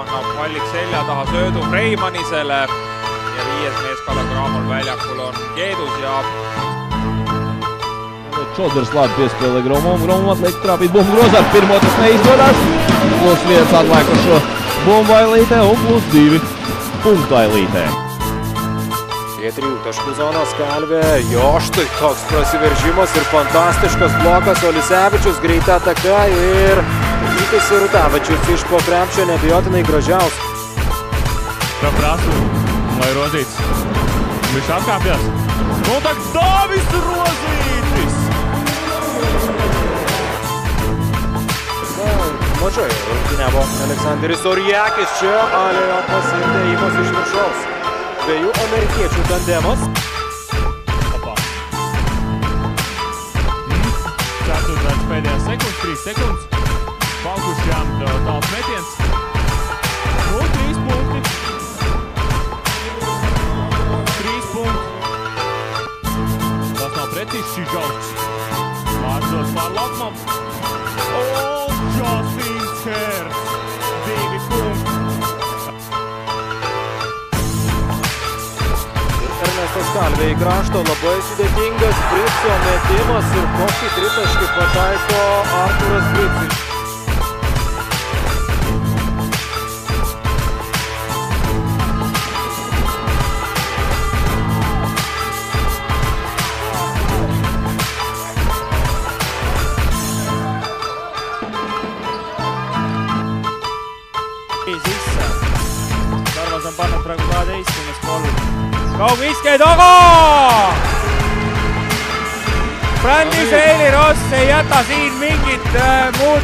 annab palliks selja taha söödu Freimanisele ja 5. mees Kalle Cramol väljakul on Keedus ja Čodrs labi piespēlē Gromam atliek trāpīt bumbu grozā, pirmo tas neizdodas, +1 atlēkušo bumbu Ailītē un +2 punktu Ailītē. Prie 3 taškų zonos Kalvė, jo štai toks prasiveržimas ir fantastiškas blokas, Olisevičius greita ataka ir Rytis Rutavičius iš po krepšio neabejotinai gražiausias. Prasu, lai Rozītis, viņš atkāpjas. Kontakts Dāvis Rozītis! Mažai rungtyniavo Aleksandris Orjakis, čia Aliopas ir dėjimas iš viršaus. Dviejų amerikiečių tandemas. 4. pēdējās sekundes, 3 sekundes. Palkušajām tāls metiens. 3 punkti. 3 punkti. Tas nav precīzi Šižovs. Vārdos pār laukumam. Justīns Herts. 2 punkti. Ernestas Kalvė į krašto, labai sudėtingas Frico metimas ir kokį tritaškį pataiko Arturas Fricis. Tarvas on pannud praegu 12. kolm. kaugviske taga! Brandis Eili Ross ei jäta siin mingit muud